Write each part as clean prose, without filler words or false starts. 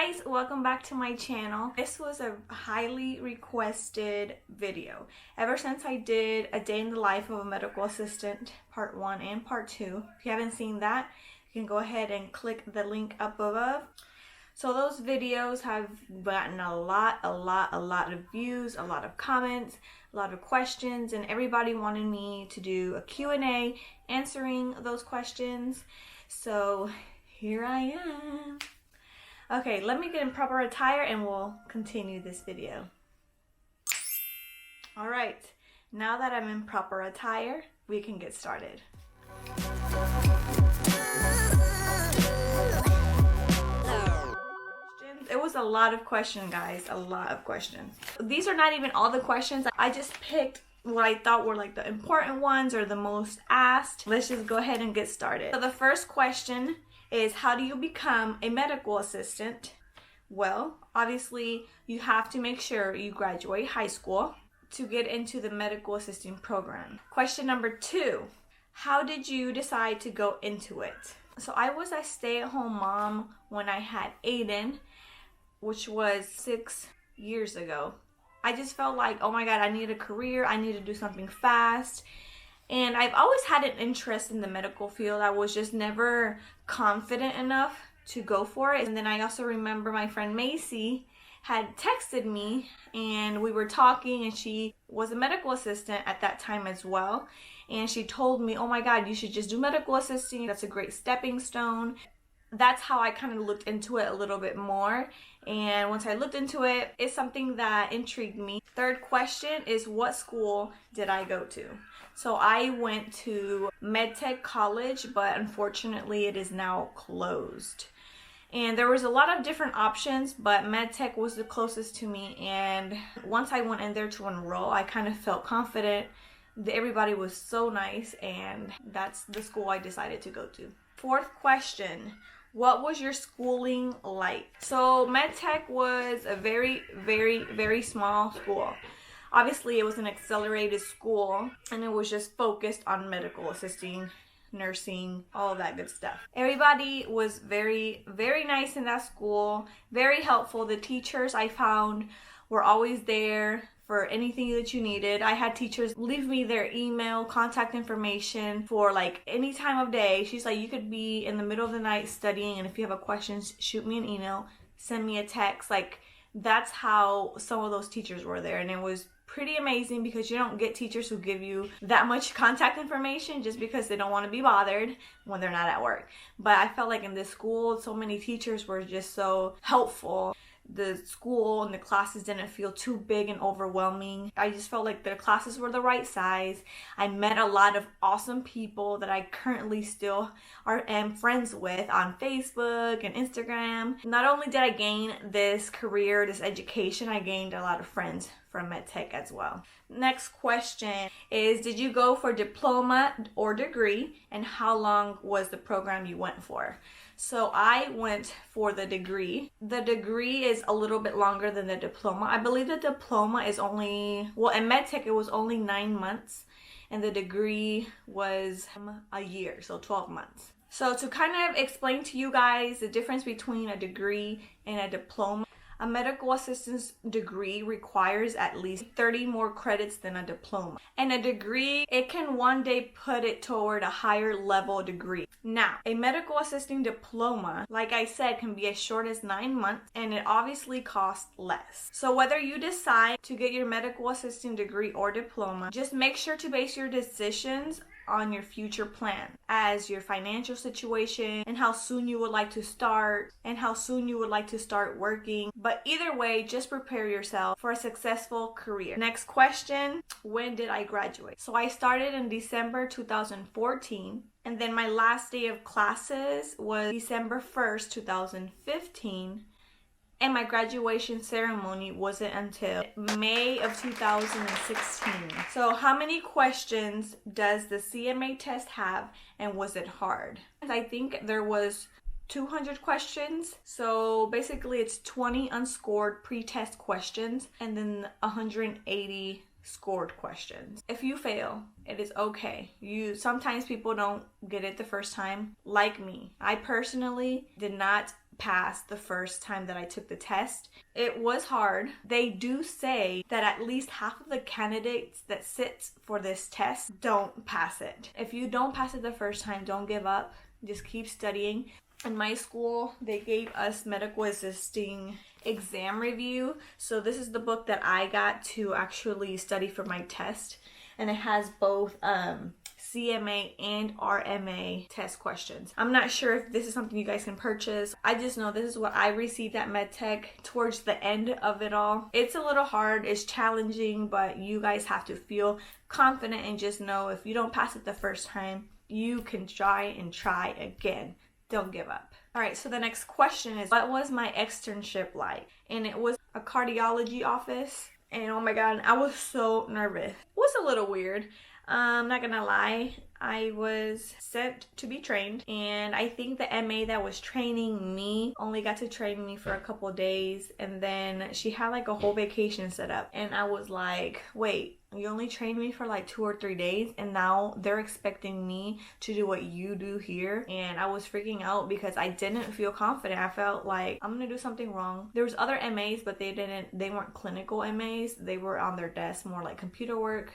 guys, welcome back to my channel. This was a highly requested video. Ever since I did a day in the life of a medical assistant, part 1 and part 2. If you haven't seen that, you can go ahead and click the link up above. So those videos have gotten a lot of views, a lot of comments, a lot of questions, and everybody wanted me to do a Q&A answering those questions. So here I am. Okay, let me get in proper attire and we'll continue this video. All right, now that I'm in proper attire, we can get started. It was a lot of questions, guys, a lot of questions. These are not even all the questions. I just picked what I thought were like the important ones or the most asked. Let's just go ahead and get started. So the first question is, how do you become a medical assistant? Well, obviously you have to make sure you graduate high school to get into the medical assisting program. Question number 2, how did you decide to go into it? So I was a stay-at-home mom when I had Aiden, which was 6 years ago. I just felt like, oh my God, I need a career. I need to do something fast. And I've always had an interest in the medical field. I was just never confident enough to go for it. And then I also remember my friend Macy had texted me and we were talking, and she was a medical assistant at that time as well. And she told me, oh my God, you should just do medical assisting. That's a great stepping stone. That's how I kind of looked into it a little bit more. And once I looked into it, it's something that intrigued me. Third question is, what school did I go to? So I went to MedTech College, but unfortunately it is now closed. And there was a lot of different options, but MedTech was the closest to me. And once I went in there to enroll, I kind of felt confident. Everybody was so nice, and that's the school I decided to go to. Fourth question, what was your schooling like? So MedTech was a very small school. Obviously it was an accelerated school, and it was just focused on medical assisting, nursing, all of that good stuff. Everybody was very nice in that school, very helpful. The teachers I found were always there for anything that you needed. I had teachers leave me their email, contact information for like any time of day. She's like, you could be in the middle of the night studying, and if you have a question, shoot me an email, send me a text. Like, that's how some of those teachers were there. And it was pretty amazing because you don't get teachers who give you that much contact information just because they don't want to be bothered when they're not at work. But I felt like in this school, so many teachers were just so helpful. The school and the classes didn't feel too big and overwhelming. I just felt like the classes were the right size. I met a lot of awesome people that I currently still am friends with on Facebook and Instagram. Not only did I gain this career, this education, I gained a lot of friends from MedTech as well. Next question is, did you go for diploma or degree, and how long was the program you went for? So I went for the degree. The degree is a little bit longer than the diploma. I believe the diploma is only, well, in MedTech it was only 9 months, and the degree was a year, so 12 months. So to kind of explain to you guys the difference between a degree and a diploma, a medical assistant's degree requires at least 30 more credits than a diploma. And a degree, it can one day put it toward a higher level degree. Now, a medical assisting diploma, like I said, can be as short as 9 months, and it obviously costs less. So whether you decide to get your medical assisting degree or diploma, just make sure to base your decisions on your future plan, as your financial situation and how soon you would like to start working. But either way, just prepare yourself for a successful career. Next question, when did I graduate? So I started in December 2014, and then my last day of classes was December 1st, 2015. And my graduation ceremony wasn't until May of 2016. So how many questions does the CMA test have, and was it hard? I think there was 200 questions. So basically it's 20 unscored pre-test questions and then 180 scored questions. If you fail, it is okay. Sometimes people don't get it the first time. Like me, I personally did not pass the first time that I took the test. It was hard. They do say that at least half of the candidates that sit for this test don't pass it. If you don't pass it the first time, don't give up. Just keep studying. In my school, they gave us medical assisting exam review. So this is the book that I got to actually study for my test. And it has both CMA and RMA test questions. I'm not sure if this is something you guys can purchase. I just know this is what I received at MedTech towards the end of it all. It's a little hard, it's challenging, but you guys have to feel confident and just know if you don't pass it the first time, you can try again. Don't give up. All right, so the next question is, what was my externship like? And it was a cardiology office. And oh my God, I was so nervous. It was a little weird. I'm not gonna lie. I was sent to be trained, and I think the MA that was training me only got to train me for a couple of days, and then she had like a whole vacation set up, and I was like, wait, you only trained me for like 2 or 3 days, and now they're expecting me to do what you do here? And I was freaking out because I didn't feel confident. I felt like I'm gonna do something wrong. There was other MAs, but they weren't clinical MAs. They were on their desk, more like computer work.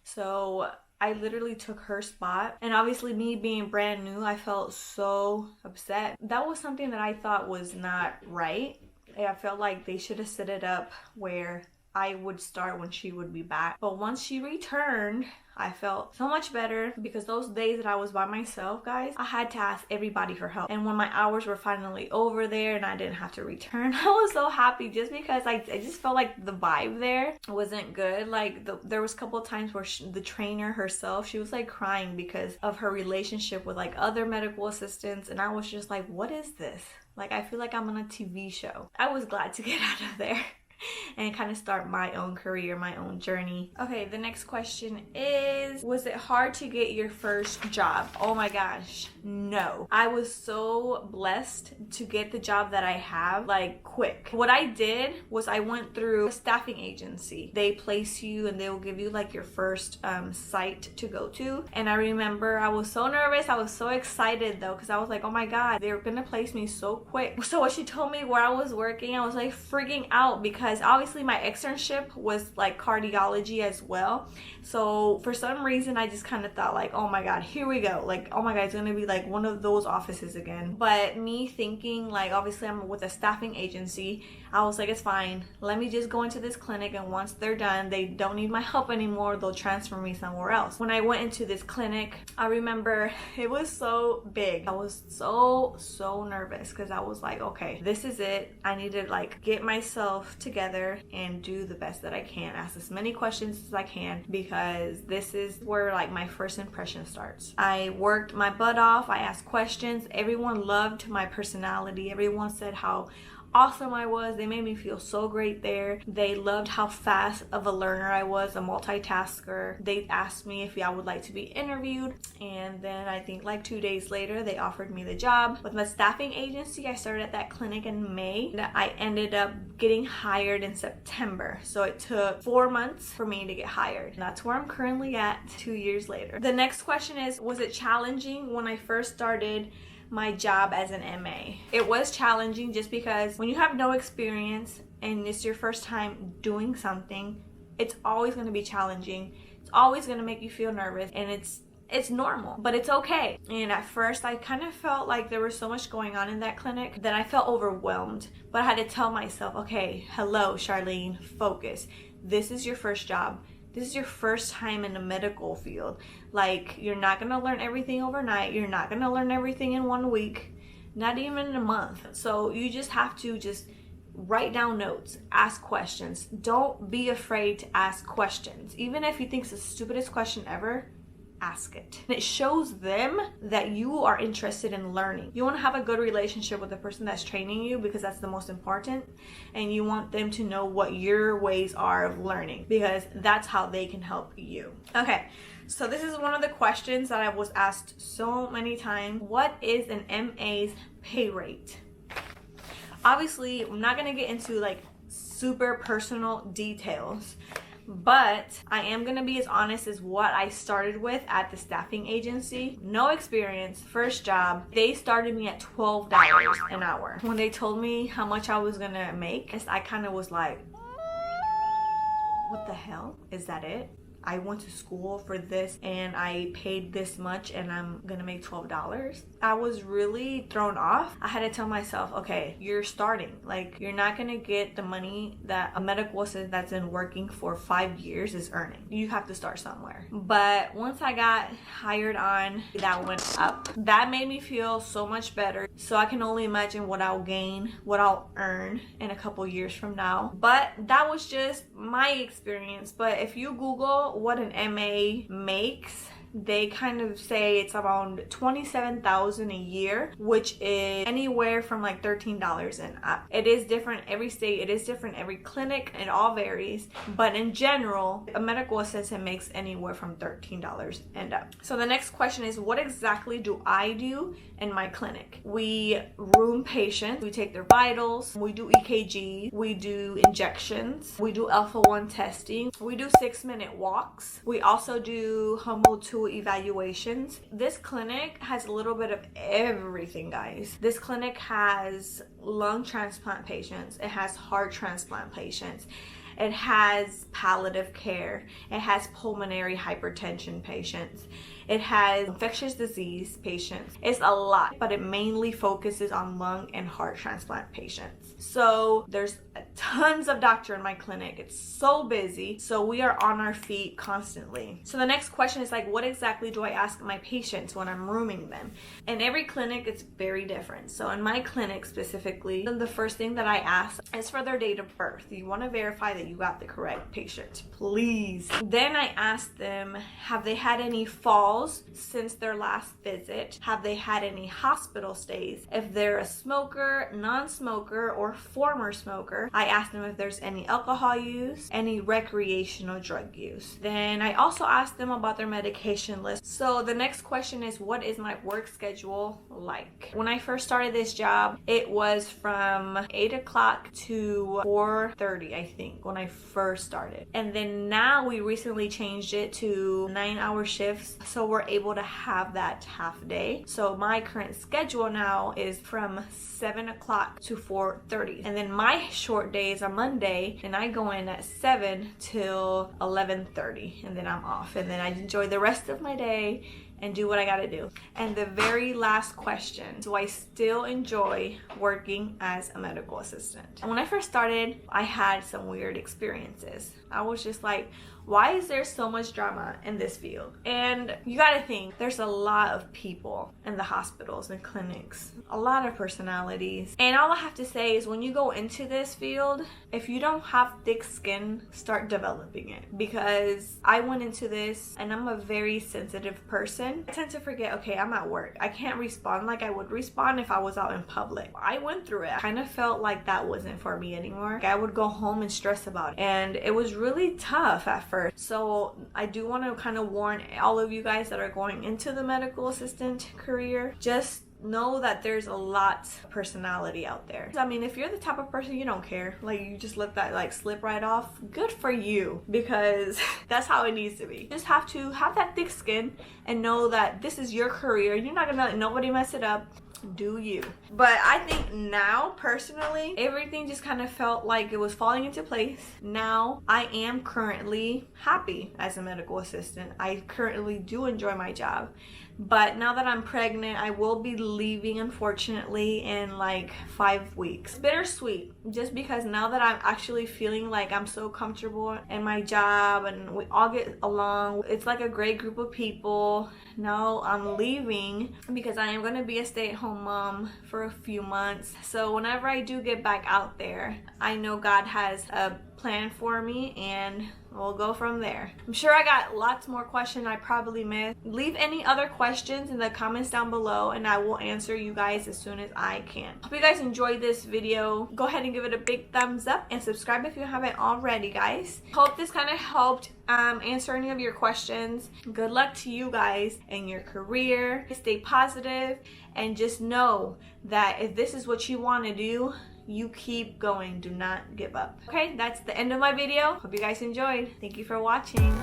So I literally took her spot, and obviously me being brand new, I felt so upset. That was something that I thought was not right. I felt like they should have set it up where I would start when she would be back. But once she returned, I felt so much better, because those days that I was by myself, guys, I had to ask everybody for help. And when my hours were finally over there and I didn't have to return, I was so happy, just because I just felt like the vibe there wasn't good. Like there was a couple of times where the trainer herself, she was like crying because of her relationship with like other medical assistants, and I was just like, what is this? Like, I feel like I'm on a TV show. I was glad to get out of there and kind of start my own career, my own journey. Okay, the next question is, was it hard to get your first job? Oh my gosh, no. I was so blessed to get the job that I have, like, quick. What I did was I went through a staffing agency. They place you and they will give you like your first site to go to. And I remember I was so nervous. I was so excited though, because I was like, oh my God, they're gonna place me so quick. So when she told me where I was working, I was like freaking out, because obviously my externship was like cardiology as well. So for some reason I just kind of thought like, oh my God, here we go. Like, oh my God, it's gonna be like one of those offices again. But me thinking like, obviously I'm with a staffing agency, I was like, it's fine. Let me just go into this clinic, and once they're done, they don't need my help anymore, they'll transfer me somewhere else. When I went into this clinic, I remember it was so big. I was so nervous, because I was like, okay, this is it. I need to like get myself together and do the best that I can, ask as many questions as I can, because this is where like my first impression starts. I worked my butt off. I asked questions. Everyone loved my personality. Everyone said how awesome I was. They made me feel so great there. They loved how fast of a learner I was, a multitasker. They asked me if I would like to be interviewed, and then I think like 2 days later they offered me the job. With my staffing agency, I started at that clinic in May. I ended up getting hired in September, so it took 4 months for me to get hired. That's where I'm currently at 2 years later. The next question is, was it challenging when I first started my job as an MA? It was challenging, just because when you have no experience and it's your first time doing something, it's always going to be challenging. It's always going to make you feel nervous, and it's normal, but it's okay. And at first I kind of felt like there was so much going on in that clinic that I felt overwhelmed, but I had to tell myself, okay, hello Sharlene, focus. This is your first job. This is your first time in the medical field. Like, you're not gonna learn everything overnight. You're not gonna learn everything in 1 week, not even in a month. So you just have to just write down notes, ask questions. Don't be afraid to ask questions. Even if you think it's the stupidest question ever, ask it. And it shows them that you are interested in learning. You want to have a good relationship with the person that's training you, because that's the most important. And you want them to know what your ways are of learning, because that's how they can help you. Okay, so this is one of the questions that I was asked so many times. What is an MA's pay rate? Obviously, I'm not going to get into like super personal details, but I am gonna be as honest as what I started with at the staffing agency. No experience, first job. They started me at $12 an hour. When they told me how much I was gonna make, I kind of was like, what the hell? Is that it? I went to school for this and I paid this much and I'm gonna make $12. I was really thrown off. I had to tell myself, okay, you're starting. Like, you're not gonna get the money that a medical assistant that's been working for 5 years is earning. You have to start somewhere. But once I got hired on, that went up. That made me feel so much better. So I can only imagine what I'll gain, what I'll earn in a couple years from now. But that was just my experience. But if you Google what an MA makes, they kind of say it's around $27,000 a year, which is anywhere from like $13 and up. It is different every state, it is different every clinic, it all varies, but in general a medical assistant makes anywhere from $13 and up. So the next question is, what exactly do I do in my clinic? We room patients, we take their vitals, we do EKG, we do injections, we do alpha-1 testing, we do 6-minute walks, we also do humble tool evaluations. This clinic has a little bit of everything, guys. This clinic has lung transplant patients, it has heart transplant patients, it has palliative care, it has pulmonary hypertension patients, it has infectious disease patients. It's a lot, but it mainly focuses on lung and heart transplant patients. So there's tons of doctor in my clinic. It's so busy. So we are on our feet constantly. So the next question is like, what exactly do I ask my patients when I'm rooming them? In every clinic, it's very different. So in my clinic specifically, the first thing that I ask is for their date of birth. You want to verify that you got the correct patient, please. Then I ask them, have they had any falls since their last visit? Have they had any hospital stays? If they're a smoker, non-smoker, or former smoker, I ask them if there's any alcohol use, any recreational drug use. Then I also ask them about their medication list. So the next question is, what is my work schedule like? When I first started this job, it was from 8 o'clock to 4:30, I think, when I first started. And then now we recently changed it to 9-hour shifts, so we're able to have that half day. So my current schedule now is from 7 o'clock to 4:30. And then my short days are Monday, and I go in at 7 till 11:30, and then I'm off. And then I enjoy the rest of my day and do what I gotta do. And the very last question, do I still enjoy working as a medical assistant? And when I first started, I had some weird experiences. I was just like, why is there so much drama in this field? And you gotta think, there's a lot of people in the hospitals and clinics, a lot of personalities. And all I have to say is, when you go into this field, if you don't have thick skin, start developing it. Because I went into this and I'm a very sensitive person. I tend to forget, okay, I'm at work. I can't respond like I would respond if I was out in public. I went through it. I kind of felt like that wasn't for me anymore. I would go home and stress about it. And it was really tough at first. So I do want to kind of warn all of you guys that are going into the medical assistant career, just know that there's a lot of personality out there. I mean, if you're the type of person you don't care, like you just let that like slip right off, good for you, because that's how it needs to be. You just have to have that thick skin and know that this is your career. You're not gonna let nobody mess it up. Do you. But I think now, personally, everything just kind of felt like it was falling into place. Now I am currently happy as a medical assistant. I currently do enjoy my job. But now that I'm pregnant, I will be leaving, unfortunately, in like 5 weeks. Bittersweet, just because now that I'm actually feeling like I'm so comfortable in my job and we all get along, it's like a great group of people. Now I'm leaving because I am going to be a stay-at-home mom for a few months. So whenever I do get back out there, I know God has a plan for me and we'll go from there. I'm sure I got lots more questions I probably missed. Leave any other questions in the comments down below and I will answer you guys as soon as I can. Hope you guys enjoyed this video. Go ahead and give it a big thumbs up and subscribe if you haven't already, guys. Hope this kind of helped answer any of your questions. Good luck to you guys in your career. Stay positive and just know that if this is what you want to do, you keep going. Do not give up. Okay, that's the end of my video. Hope you guys enjoyed. Thank you for watching.